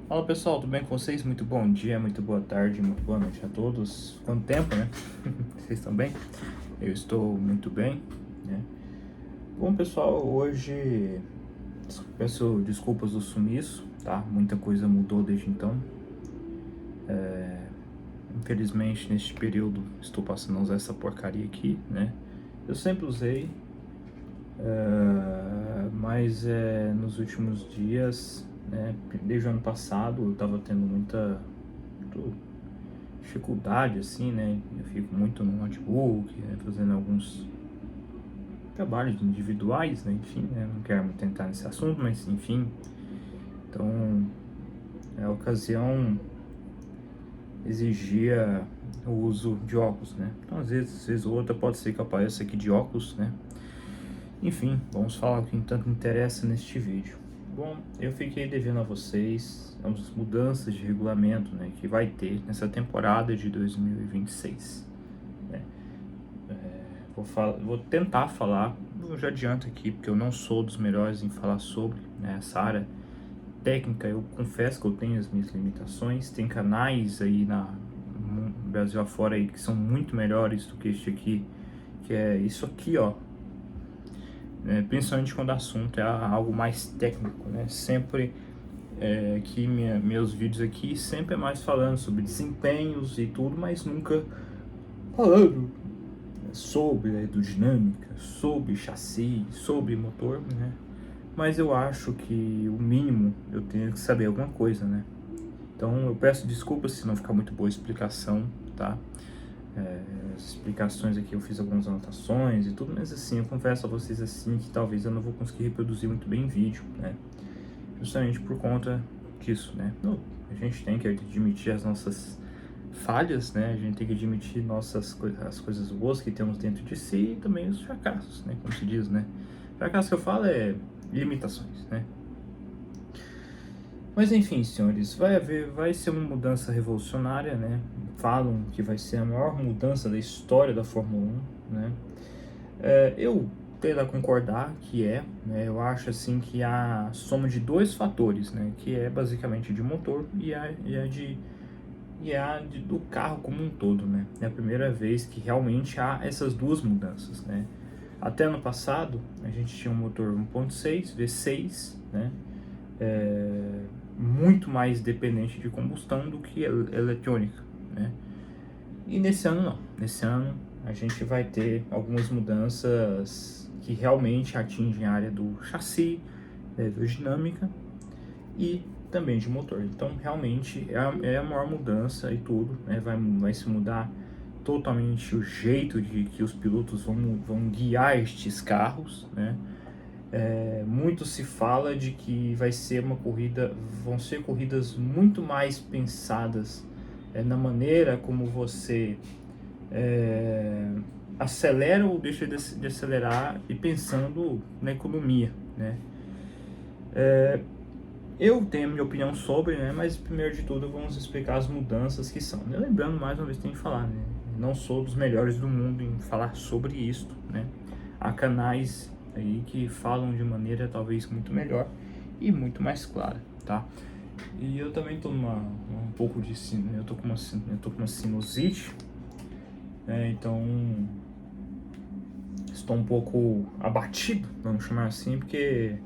Fala pessoal, tudo bem com vocês? Muito bom dia, muito boa tarde, muito boa noite a todos. Quanto tempo, né? Vocês estão bem? Eu estou muito bem, né? Bom pessoal, hoje peço desculpas do sumiço, tá? Muita coisa mudou desde então. Infelizmente neste período estou passando a usar essa porcaria aqui, né? Eu sempre usei, mas nos últimos dias, né? Desde o ano passado eu estava tendo muita dificuldade, assim, né? Eu fico muito no notebook, né? Fazendo alguns trabalhos individuais, né? Enfim, né? Não quero muito entrar nesse assunto, mas enfim. Então, a ocasião exigia o uso de óculos, né? Então, às vezes ou outra pode ser que eu apareça aqui de óculos, né? Enfim, vamos falar o que tanto interessa neste vídeo. Bom, eu fiquei devendo a vocês as mudanças de regulamento, né, que vai ter nessa temporada de 2026. Né? Vou tentar falar, eu já adianto aqui, porque eu não sou dos melhores em falar sobre, né, essa área técnica. Eu confesso que eu tenho as minhas limitações. Tem canais aí no Brasil afora aí que são muito melhores do que este aqui, que é isso aqui, ó. Principalmente quando o assunto é algo mais técnico, né? Sempre que meus vídeos aqui sempre é mais falando sobre desempenhos e tudo, mas nunca falando sobre aerodinâmica, sobre chassi, sobre motor, né? Mas eu acho que o mínimo eu tenho que saber alguma coisa, né? Então eu peço desculpas se não ficar muito boa a explicação, tá? As explicações aqui eu fiz algumas anotações e tudo, mas assim, eu confesso a vocês assim que talvez eu não vou conseguir reproduzir muito bem em vídeo, né? Justamente por conta disso, né? A gente tem que admitir as nossas falhas, né? A gente tem que admitir as coisas boas que temos dentro de si e também os fracassos, né? Como se diz, né? Fracasso que eu falo é limitações, né? Mas enfim, senhores, vai ser uma mudança revolucionária, né? Falam que vai ser a maior mudança da história da Fórmula 1, né? Eu tendo a concordar que né? Eu acho assim que a soma de dois fatores, né? Que é basicamente de motor do carro como um todo, né? É a primeira vez que realmente há essas duas mudanças, né? Até ano passado a gente tinha um motor 1.6 V6, né? Muito mais dependente de combustão do que eletrônica, né? E nesse ano não. Nesse ano a gente vai ter algumas mudanças que realmente atingem a área do chassi, da aerodinâmica e também de motor. Então realmente é a maior mudança e tudo, né? Vai se mudar totalmente o jeito de que os pilotos vão guiar estes carros, né? Muito se fala de que vão ser corridas muito mais pensadas na maneira como você acelera ou deixa de acelerar e pensando na economia, né? Eu tenho a minha opinião sobre, né? Mas primeiro de tudo vamos explicar as mudanças que são. Lembrando mais uma vez tem que falar, né? Não sou dos melhores do mundo em falar sobre isto, né? Há canais aí que falam de maneira talvez muito melhor e muito mais clara, tá? E eu também tô um pouco de eu tô com uma sinusite, né? Então estou um pouco abatido, vamos chamar assim, porque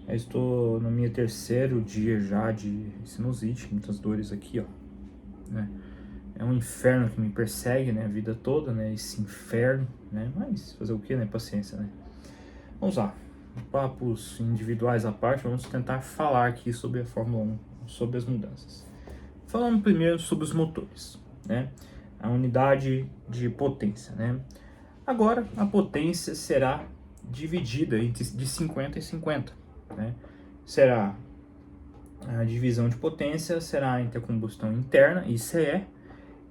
eu estou no meu terceiro dia já de sinusite, muitas dores aqui, ó, né? É um inferno que me persegue, né, a vida toda, né, esse inferno, né, mas fazer o que, né, paciência, né. Vamos lá, papos individuais à parte, vamos tentar falar aqui sobre a Fórmula 1, sobre as mudanças. Falando primeiro sobre os motores, né, a unidade de potência, né. Agora a potência será dividida de 50 e 50, né, será a divisão de potência será entre a combustão interna, ICE,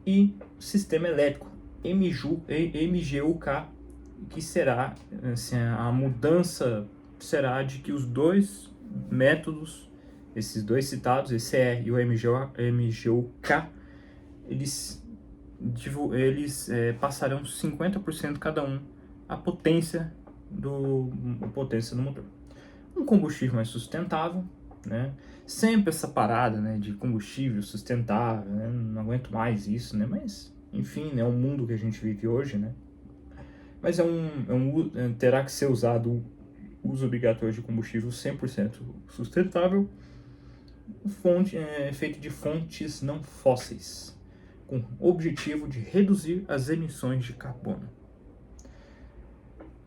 e sistema elétrico, MGUK, que será, assim, a mudança será de que os dois métodos, esses dois citados, ICE e o MGUK, eles passarão 50% cada um a potência do motor. Um combustível mais sustentável, né? Sempre essa parada, né, de combustível sustentável, né? Não aguento mais isso, né? Mas, enfim, né, é o mundo que a gente vive hoje, né? Mas terá que ser usado o uso obrigatório de combustível 100% sustentável, feito de fontes não fósseis, com o objetivo de reduzir as emissões de carbono.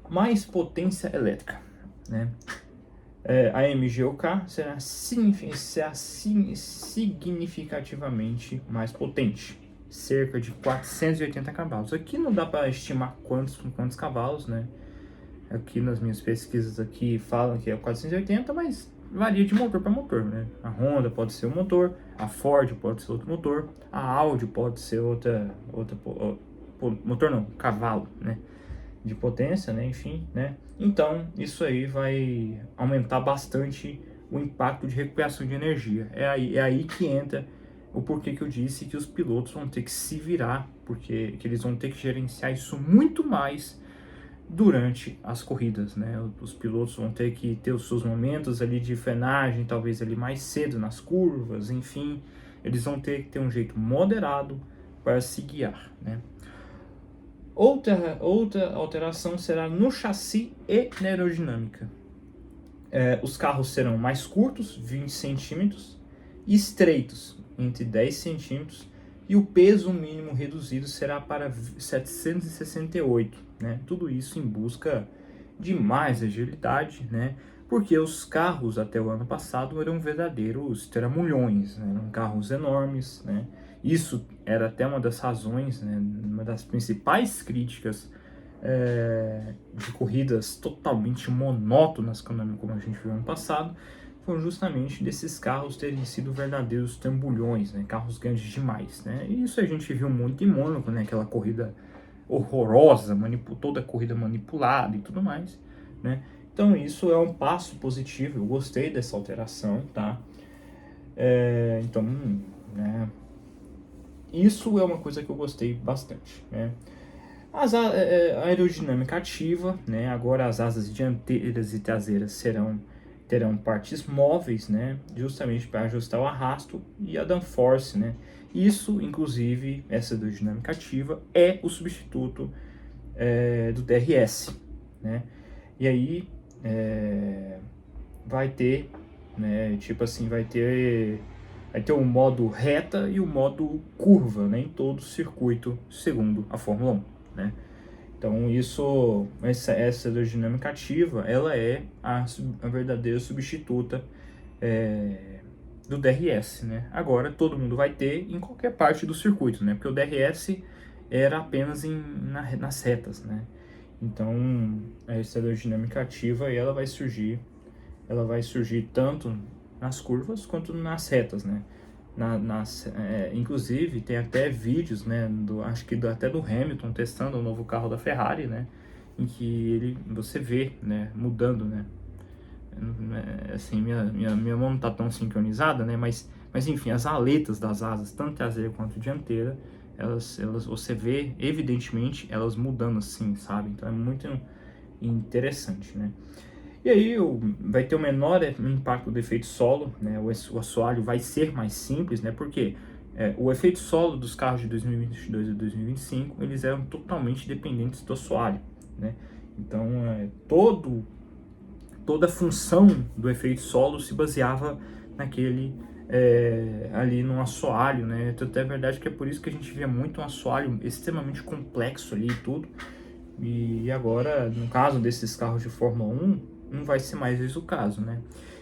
Mais potência elétrica, né? A MGOK será significativamente mais potente, cerca de 480 cavalos. Aqui não dá para estimar quantos cavalos, né? Aqui nas minhas pesquisas aqui falam que é 480, mas varia de motor para motor, né? A Honda pode ser um motor, a Ford pode ser outro motor, a Audi pode ser outra motor não, cavalo, né? De potência, né? Enfim, né? Então, isso aí vai aumentar bastante o impacto de recuperação de energia. É aí que entra o porquê que eu disse que os pilotos vão ter que se virar, porque que eles vão ter que gerenciar isso muito mais durante as corridas, né? Os pilotos vão ter que ter os seus momentos ali de frenagem, talvez ali mais cedo nas curvas, enfim, eles vão ter que ter um jeito moderado para se guiar, né? Outra alteração será no chassi e na aerodinâmica. Os carros serão mais curtos, 20 centímetros, e estreitos, entre 10 centímetros, e o peso mínimo reduzido será para 768, né? Tudo isso em busca de mais agilidade, né? Porque os carros até o ano passado eram verdadeiros tramulhões, né? Eram carros enormes, né? Isso era até uma das razões, né? Uma das principais críticas de corridas totalmente monótonas, como a gente viu ano passado, foram justamente desses carros terem sido verdadeiros trambolhões, né? Carros grandes demais, né? E isso a gente viu muito em Mônaco, né? Aquela corrida horrorosa, toda a corrida manipulada e tudo mais, né? Então isso é um passo positivo, eu gostei dessa alteração, tá? Então, né? Isso é uma coisa que eu gostei bastante, né? A aerodinâmica ativa, né? Agora as asas dianteiras e traseiras terão partes móveis, né? Justamente para ajustar o arrasto, e a downforce, né? Isso, inclusive, essa aerodinâmica ativa é o substituto do DRS, né? E aí vai ter, né? Tipo assim, vai ter o modo reta e o modo curva, né? Em todo o circuito, segundo a Fórmula 1, né? Então essa aerodinâmica ativa, ela é a verdadeira substituta do DRS, né? Agora todo mundo vai ter em qualquer parte do circuito, né? Porque o DRS era apenas nas retas, né? Então essa aerodinâmica ativa, ela vai surgir tanto nas curvas quanto nas retas, né? Inclusive tem até vídeos, né, acho que até do Hamilton testando o novo carro da Ferrari, né, em que você vê, né, mudando, né, assim, minha mão não tá tão sincronizada, né, mas enfim, as aletas das asas, tanto traseira quanto dianteira, elas você vê evidentemente elas mudando assim, sabe? Então é muito interessante, né? E aí vai ter o menor impacto do efeito solo, né? O assoalho vai ser mais simples, né? Porque o efeito solo dos carros de 2022 e 2025, eles eram totalmente dependentes do assoalho, né? Então, toda a função do efeito solo se baseava naquele ali no assoalho, né? Então, é verdade que é por isso que a gente via muito um assoalho extremamente complexo ali e tudo. E agora, no caso desses carros de Fórmula 1, não vai ser mais esse o caso, né?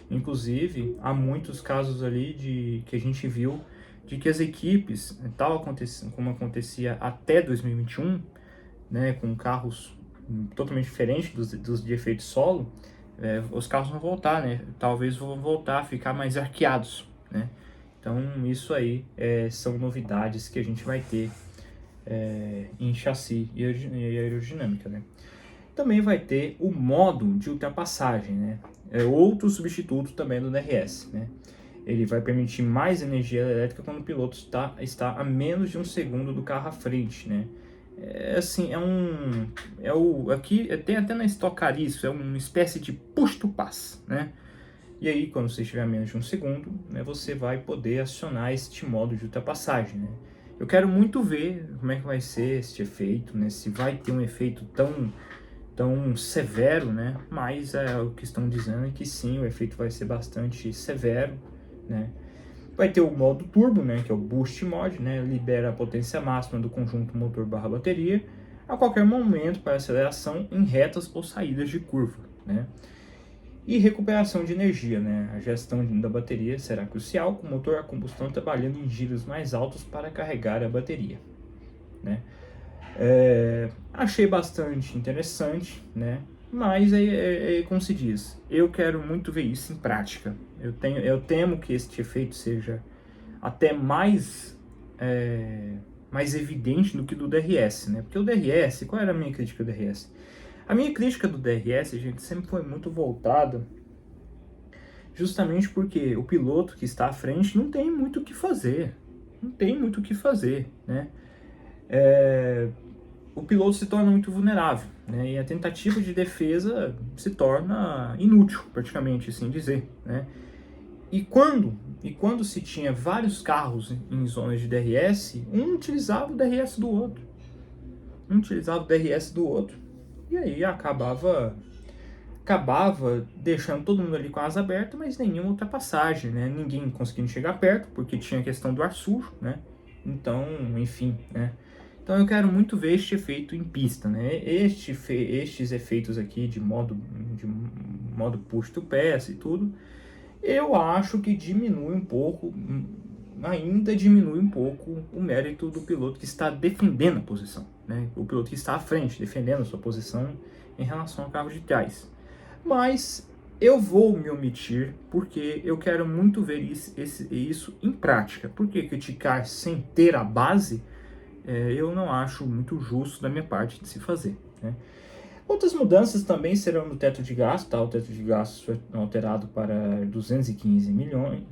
Inclusive, há muitos casos ali que a gente viu de que as equipes, como acontecia até 2021, né, com carros totalmente diferentes dos de efeito solo, os carros vão voltar, né? Talvez vão voltar a ficar mais arqueados, né? Então, isso aí são novidades que a gente vai ter em chassi e aerodinâmica, né? Também vai ter o modo de ultrapassagem, né? É outro substituto também do DRS, né? Ele vai permitir mais energia elétrica quando o piloto está a menos de um segundo do carro à frente, né? Aqui tem até na Stock Car isso, é uma espécie de push to pass, né? E aí, quando você estiver a menos de 1 segundo, né, você vai poder acionar este modo de ultrapassagem, né? Eu quero muito ver como é que vai ser este efeito, né? Se vai ter um efeito tão severo, né? Mas o que estão dizendo é que sim, o efeito vai ser bastante severo, né? Vai ter o modo turbo, né? Que é o Boost Mode, né? Libera a potência máxima do conjunto motor/bateria a qualquer momento para aceleração em retas ou saídas de curva, né? E recuperação de energia, né? A gestão da bateria será crucial, com o motor a combustão trabalhando em giros mais altos para carregar a bateria, né? Achei bastante interessante, né? Mas como se diz, eu quero muito ver isso em prática. Eu temo que este efeito seja até mais evidente do que do DRS, né? Porque o DRS, qual era a minha crítica do DRS? A minha crítica do DRS, gente, sempre foi muito voltada justamente porque o piloto que está à frente não tem muito o que fazer. Não tem muito o que fazer, né? O piloto se torna muito vulnerável, né? E a tentativa de defesa se torna inútil, praticamente, assim dizer, né? E quando se tinha vários carros em zonas de DRS, um utilizava o DRS do outro. E aí acabava deixando todo mundo ali com a asa aberta, mas nenhuma ultrapassagem, né? Ninguém conseguindo chegar perto, porque tinha a questão do ar sujo, né? Então, enfim, né? Então eu quero muito ver este efeito em pista, né? Estes efeitos aqui de modo push to pass e tudo, eu acho que ainda diminui um pouco o mérito do piloto que está defendendo a posição, né? O piloto que está à frente, defendendo a sua posição em relação ao carro de trás. Mas eu vou me omitir porque eu quero muito ver isso em prática. Porque criticar sem ter a base, eu não acho muito justo da minha parte de se fazer, né? Outras mudanças também serão no teto de gasto, tá? O teto de gasto foi alterado para 215 milhões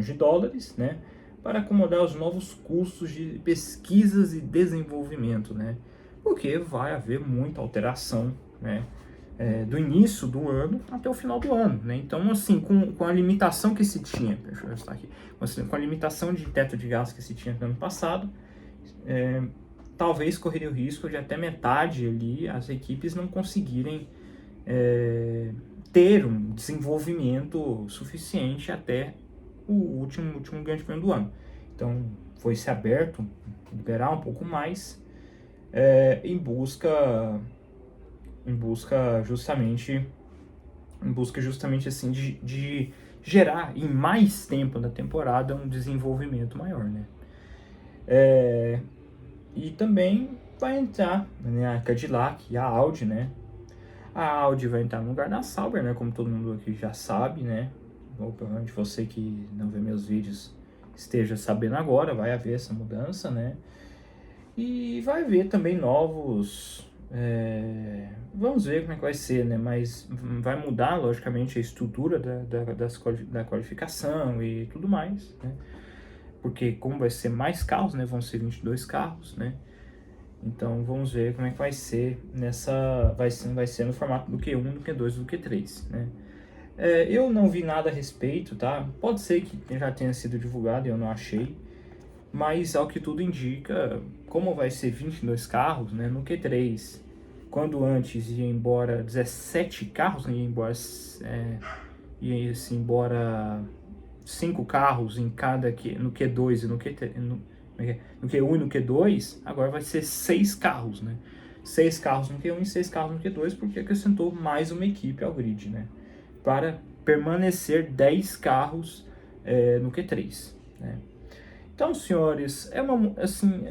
de dólares, né? Para acomodar os novos custos de pesquisas e desenvolvimento, né? Porque vai haver muita alteração, né? Do início do ano até o final do ano, né? Então, assim, com a limitação que se tinha, deixa eu estar aqui, com a limitação de teto de gasto que se tinha no ano passado, talvez correria o risco de até metade ali as equipes não conseguirem ter um desenvolvimento suficiente até o último grande prêmio do ano. Então, foi-se aberto, liberar um pouco mais em busca justamente assim de gerar em mais tempo da temporada um desenvolvimento maior, né? E também vai entrar, né, a Cadillac e a Audi, né? A Audi vai entrar no lugar da Sauber, né? Como todo mundo aqui já sabe, né? Ou provavelmente você que não vê meus vídeos esteja sabendo agora, vai haver essa mudança, né? E vai haver também novos... vamos ver como é que vai ser, né? Mas vai mudar, logicamente, a estrutura da qualificação e tudo mais, né? Porque como vai ser mais carros, né? Vão ser 22 carros, né? Então vamos ver como é que vai ser vai ser no formato do Q1, do Q2 do Q3, né? Eu não vi nada a respeito, tá? Pode ser que já tenha sido divulgado e eu não achei, mas ao que tudo indica, como vai ser 22 carros, né? No Q3, quando antes ia embora 17 carros, né? Ia-se embora 5 carros em cada no Q2 e no Q3, no Q1 e no Q2, agora vai ser 6 carros, né? 6 carros no Q1 e 6 carros no Q2, porque acrescentou mais uma equipe ao grid, né? Para permanecer 10 carros no Q3, né? Então, senhores,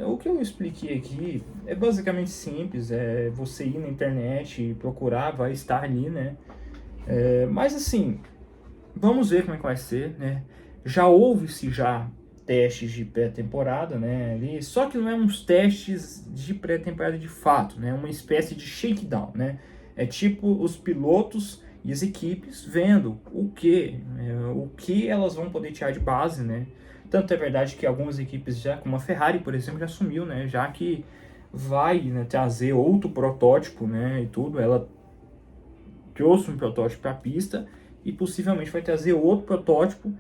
o que eu expliquei aqui é basicamente simples, é você ir na internet e procurar, vai estar ali, né? Mas assim, vamos ver como é que vai ser, né? Já houve-se testes de pré-temporada, né? Só que não é uns testes de pré-temporada de fato, né? Uma espécie de shakedown, né? É tipo os pilotos e as equipes vendo o que elas vão poder tirar de base, né? Tanto é verdade que algumas equipes já, como a Ferrari, por exemplo, já assumiu, né? Já que vai, né, trazer outro protótipo, né? E tudo, ela trouxe um protótipo para a pista e possivelmente vai trazer outro protótipo,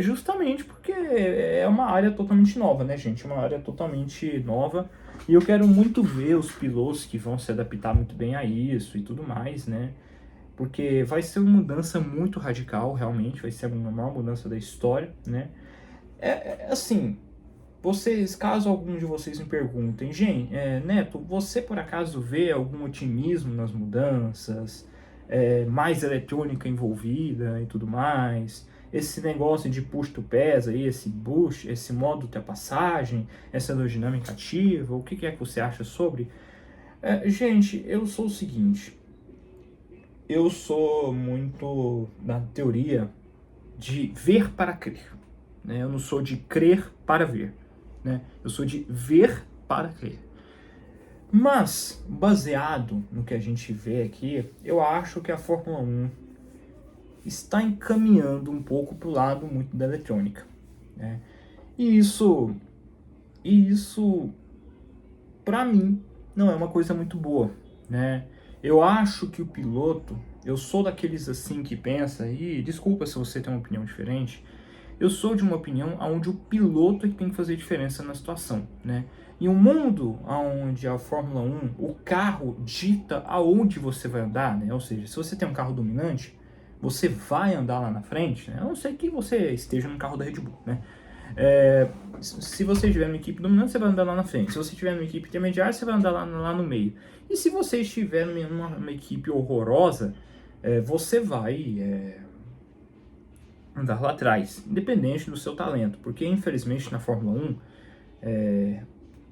justamente porque é uma área totalmente nova, né, gente? Uma área totalmente nova. E eu quero muito ver os pilotos que vão se adaptar muito bem a isso e tudo mais, né? Porque vai ser uma mudança muito radical, realmente, vai ser a maior mudança da história, né? Assim, vocês, caso algum de vocês me perguntem, gente, Neto, você por acaso vê algum otimismo nas mudanças, mais eletrônica envolvida e tudo mais? Esse negócio de push to pass aí, esse boost, esse modo ultrapassagem, essa aerodinâmica ativa, o que é que você acha sobre? Gente, eu sou o seguinte, eu sou muito na teoria de ver para crer, né? Eu não sou de crer para ver, né? Eu sou de ver para crer. Mas, baseado no que a gente vê aqui, eu acho que a Fórmula 1 está encaminhando um pouco para o lado muito da eletrônica, né? E isso para mim, não é uma coisa muito boa, né? Eu acho que o piloto, eu sou daqueles assim que pensa, e desculpa se você tem uma opinião diferente, eu sou de uma opinião onde o piloto é que tem que fazer diferença na situação, né? Em um mundo onde a Fórmula 1, o carro dita aonde você vai andar, né? Ou seja, se você tem um carro dominante, você vai andar lá na frente, né? A não ser que você esteja no carro da Red Bull, né? Se você estiver numa equipe dominante, você vai andar lá na frente. Se você estiver numa equipe intermediária, você vai andar lá no meio. E se você estiver numa equipe horrorosa, você vai andar lá atrás, independente do seu talento. Porque, infelizmente, na Fórmula 1,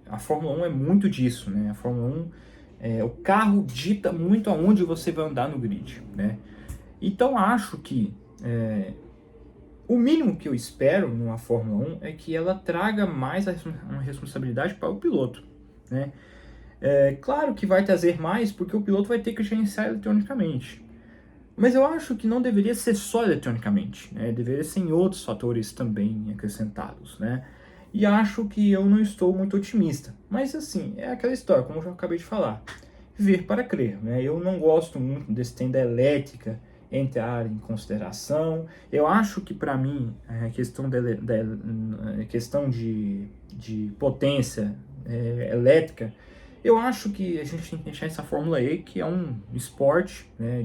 a Fórmula 1 é muito disso, né? A Fórmula 1, o carro dita muito aonde você vai andar no grid, né? Então, acho que o mínimo que eu espero numa Fórmula 1 é que ela traga mais uma responsabilidade para o piloto, né? Claro que vai trazer mais porque o piloto vai ter que gerenciar eletronicamente. Mas eu acho que não deveria ser só eletronicamente, né? Deveria ser em outros fatores também acrescentados, né? E acho que eu não estou muito otimista. Mas assim, é aquela história, como eu já acabei de falar. Ver para crer, né? Eu não gosto muito desse trem da elétrica entrar em consideração. Eu acho que para mim a questão questão de potência elétrica, eu acho que a gente tem que deixar essa Fórmula E, que é um esporte, né,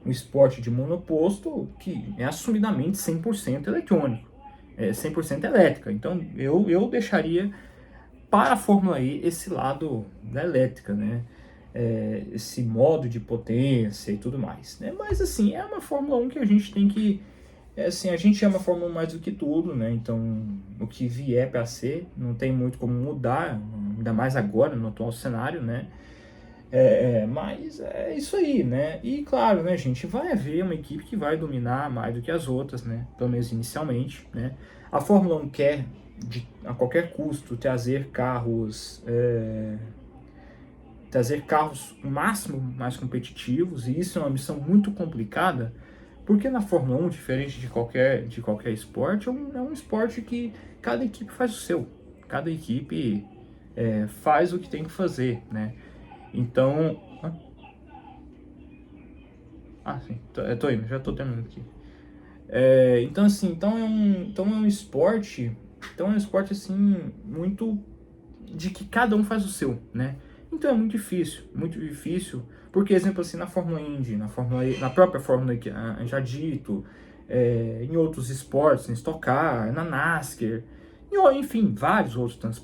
um esporte de monoposto que é assumidamente 100% eletrônico, 100% elétrica. Então eu deixaria para a Fórmula E esse lado da elétrica, né? Esse modo de potência e tudo mais, né? Mas assim, é uma Fórmula 1 que a gente tem que, assim, a gente ama a Fórmula 1 mais do que tudo, né? Então, o que vier para ser, não tem muito como mudar, ainda mais agora no atual cenário, né? Mas é isso aí, né? E claro, né, gente, vai haver uma equipe que vai dominar mais do que as outras, né? Pelo menos inicialmente, né? A Fórmula 1 quer, a qualquer custo, trazer carros o máximo mais competitivos, e isso é uma missão muito complicada, porque na Fórmula 1, diferente de qualquer esporte, é um esporte que cada equipe faz o seu, cada equipe faz o que tem que fazer, né? Então... sim, tô indo, já tô terminando aqui. Então, assim, então é um esporte, assim, muito de que cada um faz o seu, né? Então é muito difícil, porque, exemplo assim, na Fórmula Indy, na própria Fórmula que já dito, em outros esportes, em Stock Car, na NASCAR, enfim, vários outros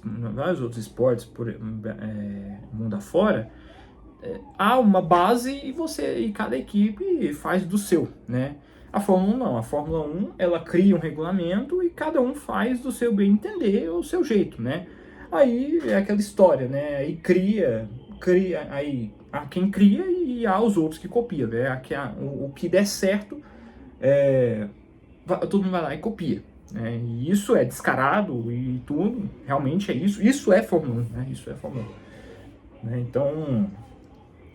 esportes por mundo afora, há uma base e cada equipe faz do seu, né? A Fórmula 1 não, a Fórmula 1 ela cria um regulamento e cada um faz do seu bem entender o seu jeito, né? Aí é aquela história, né? Aí cria, aí há quem cria e há os outros que copiam, né? O que der certo, todo mundo vai lá e copia, né? E isso é descarado e tudo, realmente é isso. Isso é Fórmula 1, né? Isso é Fórmula 1. Né? Então,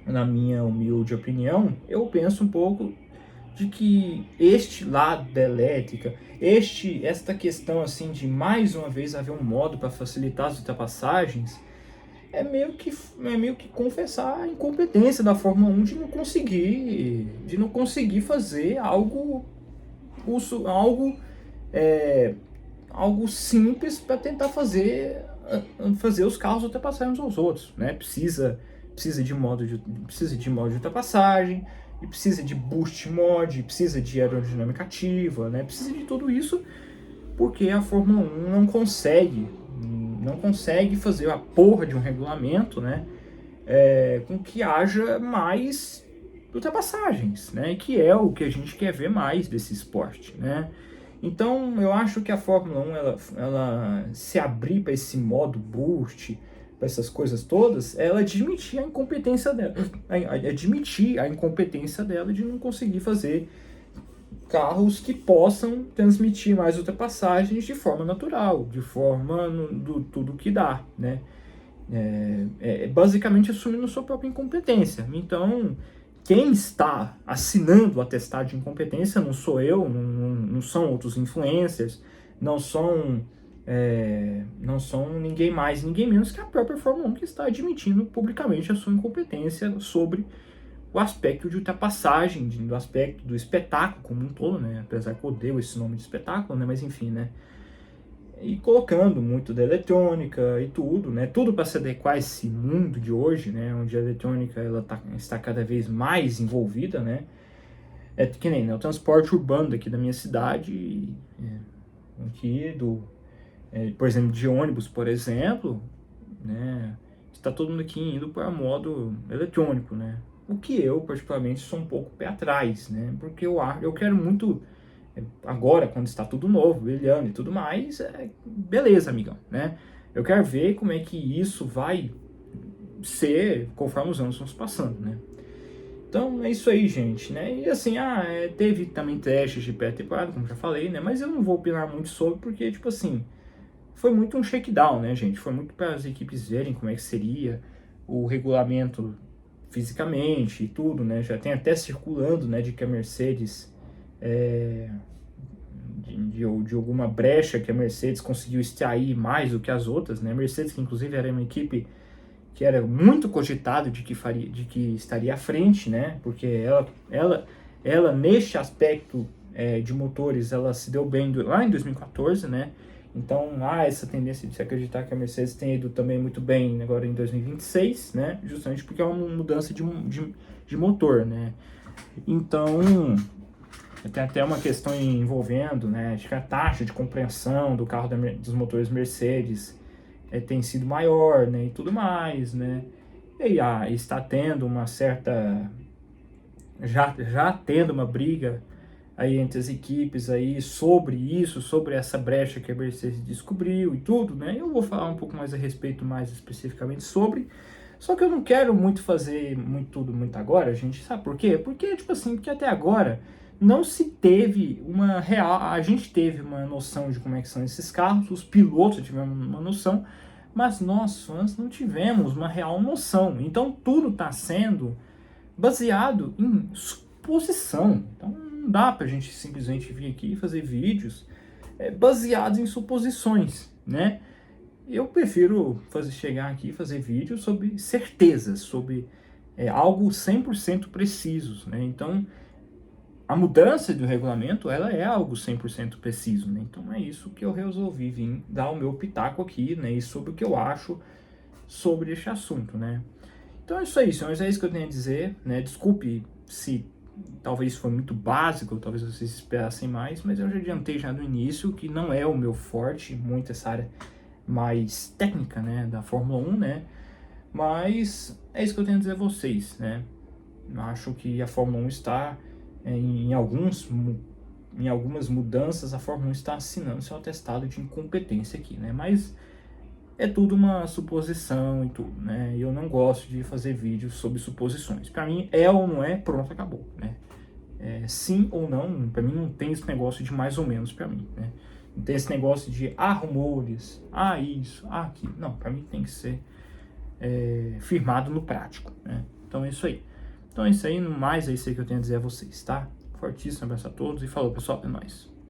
na minha humilde opinião, eu penso um pouco de que este lado da elétrica, esta questão assim de mais uma vez haver um modo para facilitar as ultrapassagens, é meio que confessar a incompetência da Fórmula 1 de não conseguir fazer algo simples para tentar fazer os carros ultrapassarem uns aos outros, né? Precisa de modo de ultrapassagem, e precisa de boost mod, precisa de aerodinâmica ativa, né? Precisa de tudo isso porque a Fórmula 1 não consegue fazer a porra de um regulamento, né? Com que haja mais ultrapassagens, né? Que é o que a gente quer ver mais desse esporte, né? Então eu acho que a Fórmula 1 ela se abrir para esse modo boost, para essas coisas todas, ela admitir a incompetência dela de não conseguir fazer carros que possam transmitir mais ultrapassagens de forma natural, de forma do tudo que dá, né? Basicamente assumindo sua própria incompetência. Então, quem está assinando o atestado de incompetência não sou eu, não são outros influencers, não são ninguém mais, ninguém menos que a própria Fórmula 1, que está admitindo publicamente a sua incompetência sobre o aspecto de ultrapassagem, do aspecto do espetáculo como um todo, né? Apesar que eu odeio esse nome de espetáculo, né? Mas enfim, né? E colocando muito da eletrônica e tudo, né? Tudo para se adequar a esse mundo de hoje, né? Onde a eletrônica está cada vez mais envolvida, né? É que nem, né? O transporte urbano daqui da minha cidade, por exemplo, de ônibus, por exemplo, né? Está todo mundo aqui indo para modo eletrônico, né? O que eu, particularmente, sou um pouco pé atrás, né? Porque eu quero muito, agora, quando está tudo novo, brilhando e tudo mais, beleza, amigão, né? Eu quero ver como é que isso vai ser conforme os anos vão se passando, né? Então, é isso aí, gente, né? E assim, teve também testes de pré-temporada, como já falei, né? Mas eu não vou opinar muito sobre, porque, tipo assim, foi muito um shakedown, né, gente? Foi muito para as equipes verem como é que seria o regulamento fisicamente e tudo, né? Já tem até circulando, né, de que a Mercedes de alguma brecha que a Mercedes conseguiu extrair mais do que as outras, né? A Mercedes, que inclusive era uma equipe que era muito cogitado de que estaria à frente, né? Porque ela neste aspecto de motores, ela se deu bem lá em 2014, né? Então há essa tendência de se acreditar que a Mercedes tem ido também muito bem agora em 2026, né? Justamente porque é uma mudança de motor, né? Então tem até uma questão envolvendo, né? Acho que a taxa de compreensão do carro dos motores Mercedes tem sido maior, né? E tudo mais, né? E aí está tendo uma certa já tendo uma briga aí entre as equipes aí sobre isso, sobre essa brecha que a Mercedes descobriu e tudo, né? Eu vou falar um pouco mais a respeito, mais especificamente sobre. Só que eu não quero muito fazer muito agora, gente. Sabe por quê? Porque, tipo assim, porque até agora não se teve uma real... A gente teve uma noção de como é que são esses carros, os pilotos tiveram uma noção, mas nós, fãs, não tivemos uma real noção. Então, tudo está sendo baseado em suposição. Então, não dá pra gente simplesmente vir aqui e fazer vídeos baseados em suposições, né? Eu prefiro chegar aqui e fazer vídeos sobre certezas, sobre algo 100% preciso, né? Então, a mudança do regulamento, ela é algo 100% preciso, né? Então, é isso que eu resolvi vir dar o meu pitaco aqui, né? E sobre o que eu acho sobre este assunto, né? Então, é isso aí, senhores. É isso que eu tenho a dizer, né? Desculpe se talvez foi muito básico, talvez vocês esperassem mais, mas eu já adiantei já no início que não é o meu forte, muito essa área mais técnica, né, da Fórmula 1, né, mas é isso que eu tenho a dizer a vocês, né. Eu acho que a Fórmula 1 está em algumas mudanças, a Fórmula 1 está assinando seu atestado de incompetência aqui, né, mas é tudo uma suposição e tudo, né, e eu não gosto de fazer vídeos sobre suposições. Para mim, é ou não é, pronto, acabou, né. Sim ou não, para mim não tem esse negócio de mais ou menos para mim, né. Não tem esse negócio de rumores, isso, aquilo. Não, para mim tem que ser firmado no prático, né? Então é isso aí. Então é isso aí, no mais é isso aí que eu tenho a dizer a vocês, tá? Fortíssimo abraço a todos e falou, pessoal, é nóis.